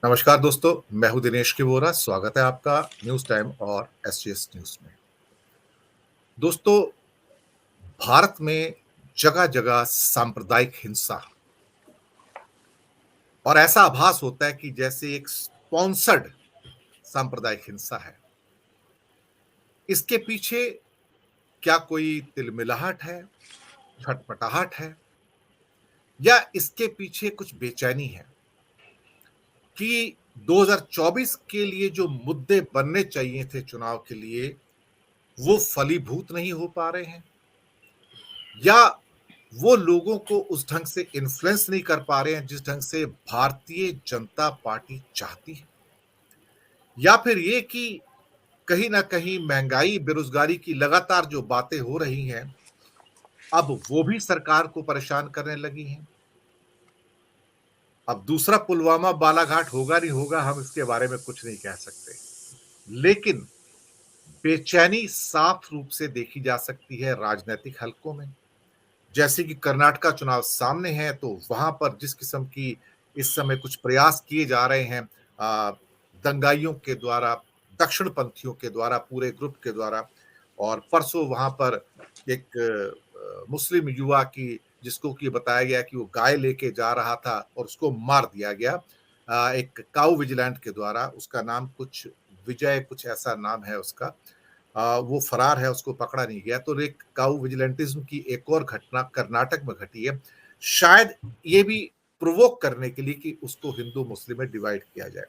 नमस्कार दोस्तों, मैं हूं दिनेश की वोरा। स्वागत है आपका न्यूज टाइम और एसजीएस न्यूज में। दोस्तों, भारत में जगह जगह सांप्रदायिक हिंसा और ऐसा आभास होता है कि जैसे एक स्पॉन्सर्ड सांप्रदायिक हिंसा है। इसके पीछे क्या कोई तिलमिलाहट है, छटपटाहट है, या इसके पीछे कुछ बेचैनी है कि 2024 के लिए जो मुद्दे बनने चाहिए थे चुनाव के लिए, वो फलीभूत नहीं हो पा रहे हैं, या वो लोगों को उस ढंग से इन्फ्लुएंस नहीं कर पा रहे हैं जिस ढंग से भारतीय जनता पार्टी चाहती है, या फिर ये कि कहीं ना कहीं महंगाई, बेरोजगारी की लगातार जो बातें हो रही हैं, अब वो भी सरकार को परेशान करने लगी हैं। अब दूसरा पुलवामा बालाघाट होगा नहीं होगा, हम इसके बारे में कुछ नहीं कह सकते, लेकिन बेचैनी साफ रूप से देखी जा सकती है राजनीतिक हलकों में। जैसे कि कर्नाटका चुनाव सामने है, तो वहां पर जिस किस्म की इस समय कुछ प्रयास किए जा रहे हैं आ, दंगाइयों के द्वारा, दक्षिणपंथियों के द्वारा, पूरे ग्रुप के द्वारा। और परसों वहां पर एक मुस्लिम युवा की, जिसको कि बताया गया कि वो गाय लेके जा रहा था और उसको मार दिया गया एक काउ विजिलेंट के द्वारा। उसका नाम कुछ विजय, कुछ ऐसा नाम है उसका। वो फरार है, उसको पकड़ा नहीं गया। तो एक काउ विजिलेंटिज्म की एक और घटना कर्नाटक में घटी है, शायद ये भी प्रोवोक करने के लिए कि उसको हिंदू मुस्लिम में डिवाइड किया जाए।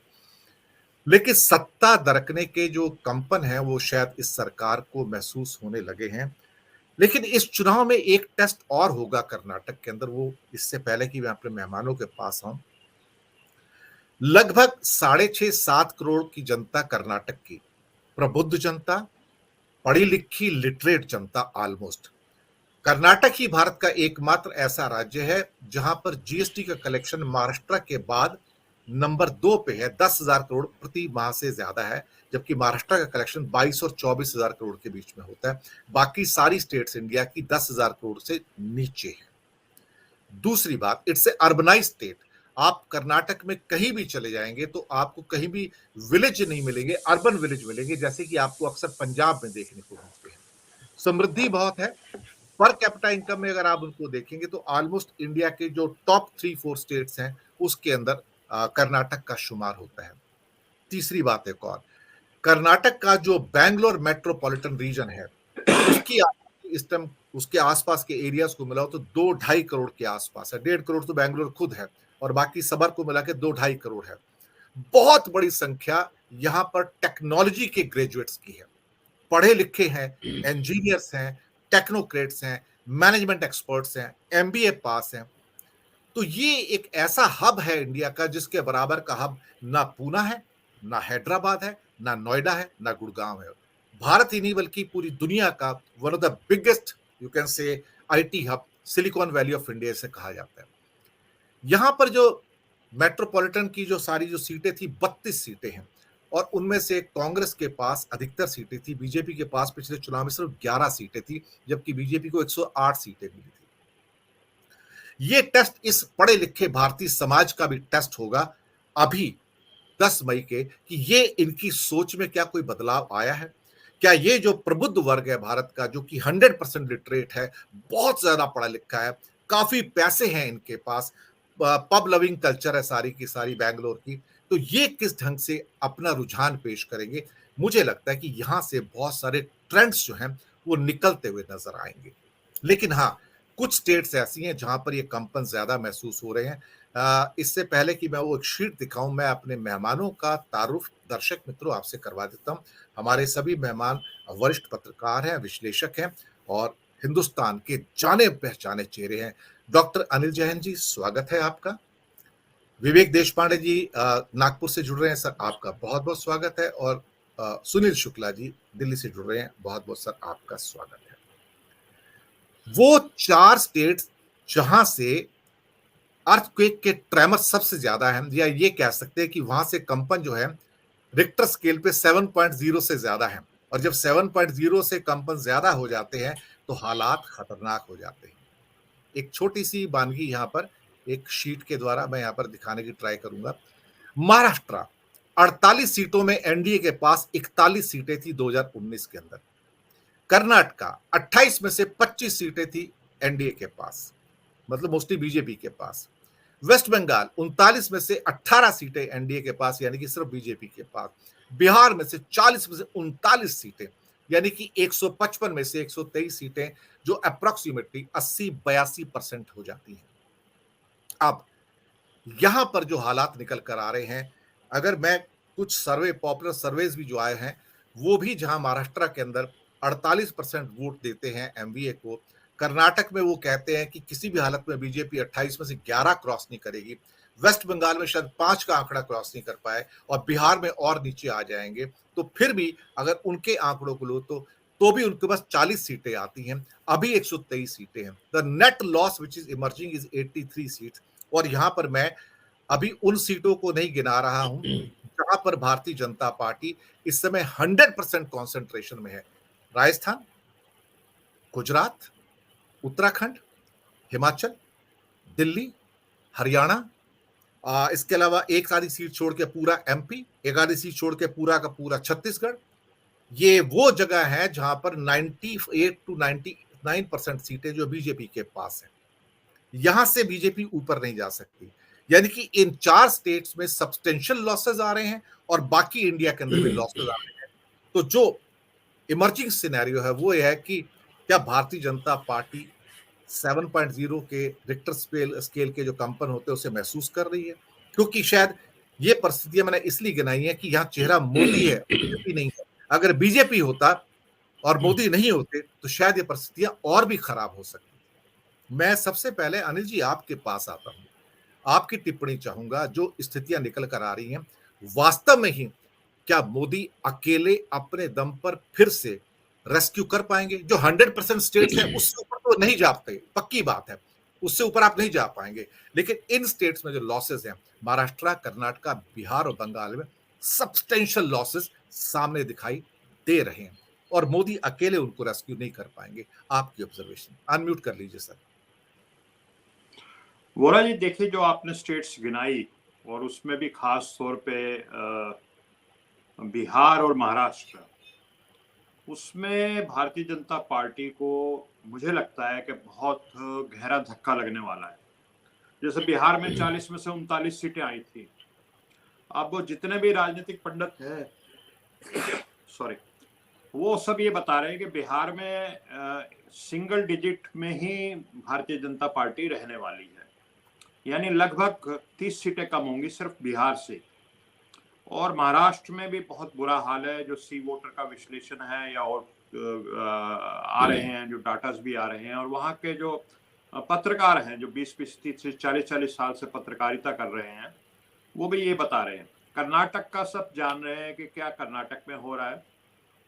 लेकिन सत्ता दरकने के जो कंपन है वो शायद इस सरकार को महसूस होने लगे हैं। लेकिन इस चुनाव में एक टेस्ट और होगा कर्नाटक के अंदर। वो इससे पहले कि मैं अपने मेहमानों के पास आऊं, लगभग 6.5-7 करोड़ की जनता कर्नाटक की, प्रबुद्ध जनता, पढ़ी लिखी लिटरेट जनता, ऑलमोस्ट। कर्नाटक ही भारत का एकमात्र ऐसा राज्य है जहां पर जीएसटी का कलेक्शन महाराष्ट्र के बाद नंबर 2 पे है। 10,000 करोड़ प्रति माह से ज्यादा है, जबकि महाराष्ट्र का कलेक्शन 22 और 24,000 करोड़ के बीच में होता है। बाकी सारी स्टेट्स इंडिया की 10,000 करोड़ से नीचे है। दूसरी बात, इट्स ए अर्बनाइज स्टेट। आप कर्नाटक में कहीं भी चले जाएंगे तो आपको कहीं भी विलेज नहीं मिलेंगे, अर्बन विलेज मिलेंगे, जैसे कि आपको अक्सर पंजाब में देखने को मिलते हैं। समृद्धि बहुत है। पर कैपिटा इनकम में अगर आप उनको देखेंगे तो ऑलमोस्ट इंडिया के जो टॉप 3-4 स्टेट्स हैं उसके अंदर कर्नाटक का शुमार होता है। तीसरी बात एक और, कर्नाटक का जो बैंगलोर मेट्रोपॉलिटन रीजन है, उसकी इस टाइम उसके आसपास के एरियाज को मिलाओ तो 2-2.5 करोड़ के आसपास है। 1.5 करोड़ तो बैंगलोर खुद है, और बाकी सबर को मिला के 2-2.5 करोड़ है। बहुत बड़ी संख्या यहाँ पर टेक्नोलॉजी के ग्रेजुएट्स की है, पढ़े लिखे हैं, इंजीनियर्स हैं, टेक्नोक्रेट्स हैं, मैनेजमेंट एक्सपर्ट्स हैं, एमबीए पास हैं। तो ये एक ऐसा हब है इंडिया का जिसके बराबर का हब ना पूना है, ना हैदराबाद है, ना नोएडा है, ना गुड़गांव है। भारत ही नहीं बल्कि पूरी दुनिया का one of the biggest, you can say, IT hub, silicon valley of India से कहा जाता है। यहाँ पर जो मेट्रोपॉलिटन की जो सारी जो सीटें थी, 32 सीटें हैं, और उनमें से कांग्रेस के पास अधिकतर सीटें थी। बीजेपी के पास पिछले चुनाव में सिर्फ 11 सीटें थी, जबकि बीजेपी को 108 सीटें मिली थी। ये टेस्ट इस पढ़े लिखे भारतीय समाज का भी टेस्ट होगा अभी 10 मई के, कि ये इनकी सोच में क्या कोई बदलाव आया है। क्या ये जो प्रबुद्ध वर्ग है भारत का, जो कि 100% लिटरेट है, बहुत ज्यादा पढ़ा लिखा है, काफी पैसे हैं इनके पास, पब लविंग कल्चर है सारी की सारी बैंगलोर की, तो ये किस ढंग से अपना रुझान पेश करेंगे। मुझे लगता है कि यहां से बहुत सारे ट्रेंड्स जो हैं वो निकलते हुए नजर आएंगे। लेकिन हाँ, कुछ स्टेट्स ऐसी हैं जहां पर ये कंपन ज्यादा महसूस हो रहे हैं। इससे पहले कि मैं वो एक शीट दिखाऊं, मैं अपने मेहमानों का तारुफ दर्शक मित्रों आपसे करवा देता हूं। हमारे सभी मेहमान वरिष्ठ पत्रकार हैं, विश्लेषक हैं, और हिंदुस्तान के जाने पहचाने चेहरे हैं। डॉक्टर अनिल जैन जी, स्वागत है आपका। विवेक देश पांडे जी नागपुर से जुड़ रहे हैं, सर आपका बहुत बहुत स्वागत है। और सुनील शुक्ला जी दिल्ली से जुड़ रहे हैं, बहुत बहुत सर आपका स्वागत है। वो 4 स्टेट्स जहां से अर्थक्वेक के ट्रेमर सबसे ज्यादा है, या ये कह सकते हैं कि वहां से कंपन जो है रिक्टर स्केल पे 7.0 से ज्यादा है। और जब 7.0 से कंपन ज्यादा हो जाते हैं तो हालात खतरनाक हो जाते हैं। एक छोटी सी वानगी यहाँ पर एक शीट के द्वारा मैं यहाँ पर दिखाने की ट्राई करूंगा। महाराष्ट्र 48 सीटों में एनडीए के पास 41 सीटें थी 2019 के अंदर। कर्नाटका 28 में से 25 सीटें थी एनडीए के पास, मतलब मोस्टली बीजेपी के पास। वेस्ट बंगाल 39 में से 18 सीटें एनडीए के पास, यानी कि सिर्फ बीजेपी के पास। बिहार में से 40 में से 39 सीटें, यानी कि 155 में से 123 सीटें, जो अप्रोक्सीमेटली 80-82% हो जाती हैं। अब यहां पर जो हालात निकल कर आ रहे हैं, अगर मैं कुछ सर्वे, पॉपुलर सर्वेज भी जो आए हैं, वो भी जहां महाराष्ट्र के अंदर 48% वोट देते हैं एमवीए को, कर्नाटक में वो कहते हैं कि किसी भी हालत में बीजेपी 28 में से 11 क्रॉस नहीं करेगी, वेस्ट बंगाल में शायद 5 का आंकड़ा क्रॉस नहीं कर पाए, और बिहार में और नीचे आ जाएंगे। तो फिर भी अगर उनके आंकड़ों को लो तो भी उनके पास 40 सीटें आती हैं। अभी 123 सीटें हैं। The net loss which is emerging is 83 seats. और यहां पर मैं अभी उन सीटों को नहीं गिना रहा हूं जहां पर भारतीय जनता पार्टी इस समय 100% कॉन्सेंट्रेशन में है। राजस्थान, गुजरात, उत्तराखंड, हिमाचल, दिल्ली, हरियाणा, इसके अलावा एक आधी सीट छोड़ के पूरा एमपी, एक आधी सीट छोड़ के पूरा का पूरा छत्तीसगढ़। ये वो जगह है जहां पर 98 टू 99% सीटें जो बीजेपी के पास है। यहां से बीजेपी ऊपर नहीं जा सकती, यानी कि इन 4 स्टेट्स में सब्सटेंशियल लॉसेस आ रहे हैं और बाकी इंडिया के अंदर भी लॉसेस आ रहे हैं। तो जो इमर्जिंग सिनेरियो है वो यह है कि क्या भारतीय जनता पार्टी 7.0 के रिक्टर स्केल के जो कंपन होते हैं उसे महसूस कर रही है? क्योंकि शायद ये परिस्थितियां मैंने इसलिए गिनाई है कि यहां चेहरा मोदी है, बीजेपी नहीं है। अगर बीजेपी होता और मोदी नहीं होते तो शायद ये परिस्थितियां और भी खराब हो सकती। मैं सबसे पहले अनिल जी आपके पास आता हूं, आपकी टिप्पणी चाहूंगा। जो स्थितियां निकल कर आ रही हैं, वास्तव में ही क्या मोदी अकेले अपने दम पर फिर से रेस्क्यू कर पाएंगे? जो 100% स्टेट्स हैं उससे ऊपर तो नहीं जा पाते, पक्की बात है, उससे ऊपर आप नहीं जा पाएंगे। लेकिन इन स्टेट्स में जो लॉसेस हैं, महाराष्ट्र, कर्नाटका, बिहार और बंगाल में सब्सटेंशियल लॉसेस सामने दिखाई दे रहे हैं और मोदी अकेले उनको रेस्क्यू नहीं कर पाएंगे। आपकी ऑब्जर्वेशन, अनम्यूट कर लीजिए सर। वोरा जी, देखिए जो आपने स्टेट्स गिनाई और उसमें भी खास तौर पे बिहार और महाराष्ट्र, उसमें भारतीय जनता पार्टी को मुझे लगता है कि बहुत गहरा धक्का लगने वाला है। जैसे बिहार में 40 में से 39 सीटें आई थी। अब वो जितने भी राजनीतिक पंडित हैं, सॉरी, वो सब ये बता रहे हैं कि बिहार में सिंगल डिजिट में ही भारतीय जनता पार्टी रहने वाली है, यानी लगभग 30 सीटें कम होंगी सिर्फ बिहार से। और महाराष्ट्र में भी बहुत बुरा हाल है। जो सी वोटर का विश्लेषण है या और आ रहे हैं, जो डाटास भी आ रहे हैं, और वहाँ के जो पत्रकार हैं जो 20-20, 30, 40-40 साल से पत्रकारिता कर रहे हैं, वो भी ये बता रहे हैं। कर्नाटक का सब जान रहे हैं कि क्या कर्नाटक में हो रहा है,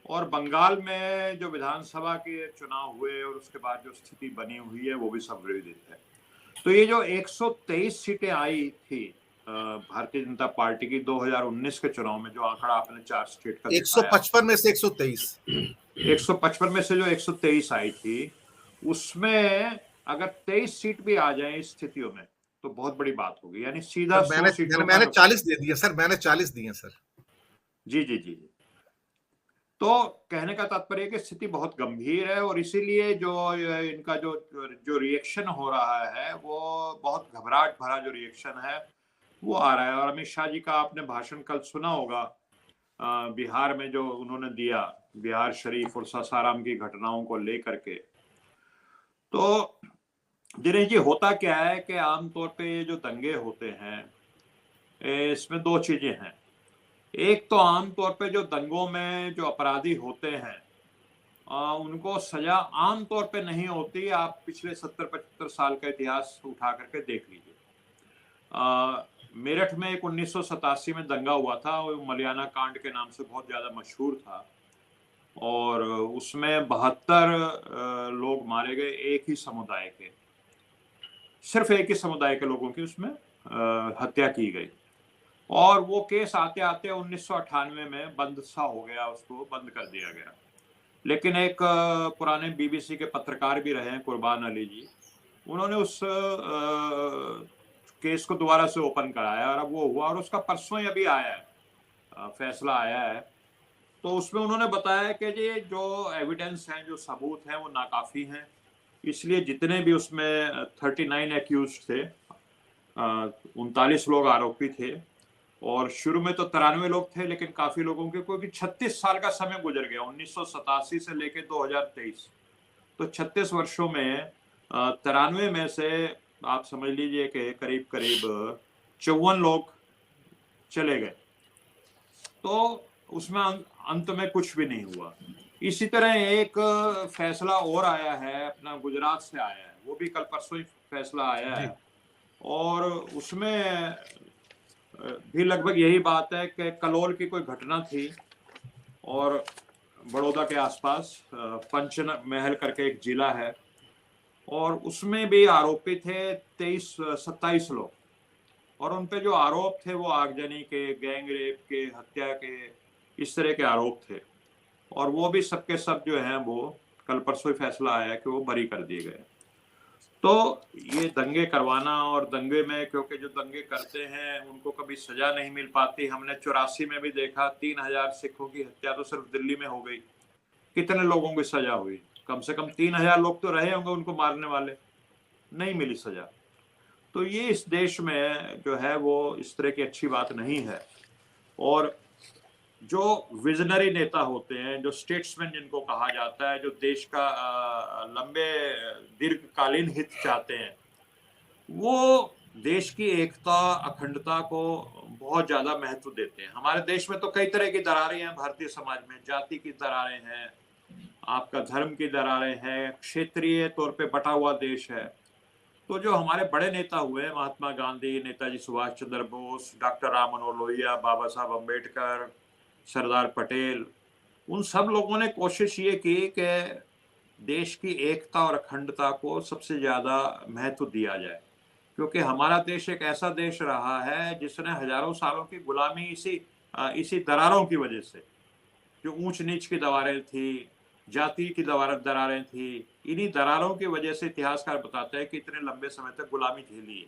और बंगाल में जो विधानसभा के चुनाव हुए और उसके बाद जो स्थिति बनी हुई है वो भी सब विदित है। तो ये जो 123 सीटें आई थी भारतीय जनता पार्टी की 2019 के चुनाव में, जो आंकड़ा आपने 4 स्टेट का 155 में से 123, 155 में से जो 123 आई थी, उसमें अगर 23 सीट भी आ जाए इस स्थितियों में तो बहुत बड़ी बात होगी, यानी सीधा 100 सीटों मैंने 40 दे दिए सर, मैंने 40 दिए सर। जी जी जी। तो कहने का तात्पर्य कि स्थिति बहुत गंभीर है, और इसीलिए जो इनका जो रिएक्शन हो रहा है वो बहुत घबराहट भरा जो रिएक्शन है वो आ रहा है। और अमित शाह जी का आपने भाषण कल सुना होगा बिहार में, जो उन्होंने दिया बिहार शरीफ और सासाराम की घटनाओं को लेकर के। तो दिनेश जी, होता क्या है कि आमतौर पे ये जो दंगे होते हैं इसमें 2 चीजें हैं। एक तो आमतौर पे जो दंगों में जो अपराधी होते हैं उनको सजा आमतौर पे नहीं होती। आप पिछले 70-75 साल का इतिहास उठा करके देख लीजिए। मेरठ में एक 1987 में दंगा हुआ था, वो मलियाना कांड के नाम से बहुत ज्यादा मशहूर था, और उसमें 72 लोग मारे गए, एक ही समुदाय के, सिर्फ एक ही समुदाय के लोगों की उसमें हत्या की गई। और वो केस आते आते 1998 में बंद सा हो गया, उसको बंद कर दिया गया। लेकिन एक पुराने बीबीसी के पत्रकार भी रहे हैं, कुर्बान अली जी, उन्होंने उस केस को दोबारा से ओपन कराया और अब वो हुआ और उसका परसों ही अभी आया है, फैसला आया है। तो उसमें उन्होंने बताया कि ये जो एविडेंस हैं, जो सबूत हैं, वो नाकाफी हैं, इसलिए जितने भी उसमें 39 एक्यूज थे, 39 लोग आरोपी थे, और शुरू में तो 93 लोग थे, लेकिन काफी लोगों के, क्योंकि 36 साल का समय गुजर गया 1987 से लेके 2023, तो 36 वर्षों में 93 में से आप समझ लीजिए कि करीब करीब 54 लोग चले गए, तो उसमें अंत में कुछ भी नहीं हुआ। इसी तरह एक फैसला और आया है, अपना गुजरात से आया है, वो भी कल परसों ही फैसला आया जी। है, और उसमें भी लगभग यही बात है कि कलोल की कोई घटना थी और बड़ौदा के आसपास पंचन महल करके एक जिला है, और उसमें भी आरोपी थे 27 लोग, और उन पे जो आरोप थे वो आगजनी के, गैंग रेप के, हत्या के, इस तरह के आरोप थे, और वो भी सबके सब जो हैं वो कल परसों ही फैसला आया कि वो बरी कर दिए गए। तो ये दंगे करवाना, और दंगे में क्योंकि जो दंगे करते हैं उनको कभी सजा नहीं मिल पाती। हमने 84 में भी देखा, 3000 सिखों की हत्या तो सिर्फ दिल्ली में हो गई, कितने लोगों की सजा हुई? कम से कम 3000 लोग तो रहे होंगे उनको मारने वाले, नहीं मिली सजा। तो ये इस देश में जो है वो इस तरह की अच्छी बात नहीं है। और जो विजनरी नेता होते हैं, जो स्टेट्समैन जिनको कहा जाता है, जो देश का लंबे दीर्घकालीन हित चाहते हैं, वो देश की एकता, अखंडता को बहुत ज्यादा महत्व देते हैं। हमारे देश में तो कई तरह की दरारें हैं, भारतीय समाज में जाति की दरारें हैं, आपका धर्म की दरारें हैं, क्षेत्रीय तौर पे बटा हुआ देश है। तो जो हमारे बड़े नेता हुए, महात्मा गांधी, नेताजी सुभाष चंद्र बोस, डॉक्टर राम मनोहर लोहिया, बाबा साहब अम्बेडकर, सरदार पटेल, उन सब लोगों ने कोशिश ये की कि देश की एकता और अखंडता को सबसे ज्यादा महत्व दिया जाए, क्योंकि हमारा देश एक ऐसा देश रहा है जिसने हजारों सालों की गुलामी इसी दरारों की वजह से, जो ऊंच नीच की दरारें थी, जाति की दरारें थी, इन्हीं दरारों की वजह से इतिहासकार बताते हैं कि इतने लंबे समय तक गुलामी झेली है।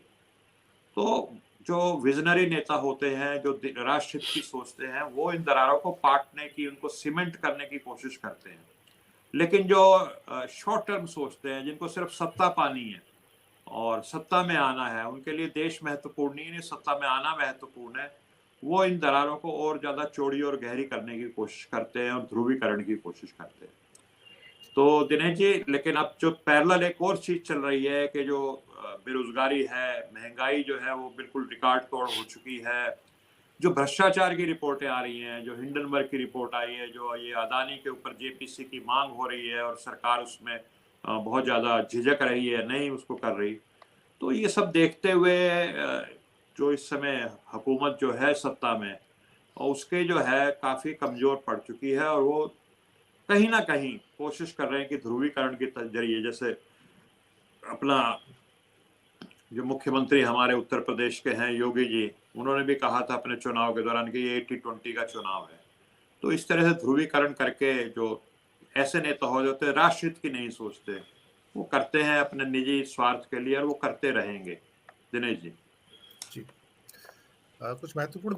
तो जो विजनरी नेता होते हैं, जो राष्ट्र हित की सोचते हैं, वो इन दरारों को पाटने की, उनको सीमेंट करने की कोशिश करते हैं। लेकिन जो शॉर्ट टर्म सोचते हैं, जिनको सिर्फ सत्ता पानी है और सत्ता में आना है, उनके लिए देश महत्वपूर्ण नहीं है, सत्ता में आना महत्वपूर्ण है, वो इन दरारों को और ज्यादा चौड़ी और गहरी करने की कोशिश करते हैं और ध्रुवीकरण की कोशिश करते हैं। तो दिनेश जी, लेकिन अब जो पैरेलल एक और चीज चल रही है कि जो बेरोजगारी है, महंगाई जो है वो बिल्कुल रिकॉर्ड तोड़ हो चुकी है, जो भ्रष्टाचार की रिपोर्टें आ रही हैं, जो हिंडनबर्ग की रिपोर्ट आई है, जो ये अदानी के ऊपर जेपीसी की मांग हो रही है और सरकार उसमें बहुत ज्यादा झिझक रही है, नहीं उसको कर रही। तो ये सब देखते हुए जो इस समय हुकूमत जो है सत्ता में, और उसके जो है काफी कमजोर पड़ चुकी है, और वो कहीं ना कहीं कोशिश कर रहे हैं कि ध्रुवीकरण के जरिए, जैसे अपना जो मुख्यमंत्री हमारे उत्तर प्रदेश के हैं योगी जी, उन्होंने भी कहा था अपने चुनाव के दौरान कि ये 80-20 का चुनाव है। तो इस तरह से ध्रुवीकरण करके जो ऐसे नेता हो जाते हैं, राष्ट्र हित की नहीं सोचते, वो करते हैं अपने निजी स्वार्थ के लिए, और वो करते रहेंगे। दिनेश जी। जी। कुछ महत्वपूर्ण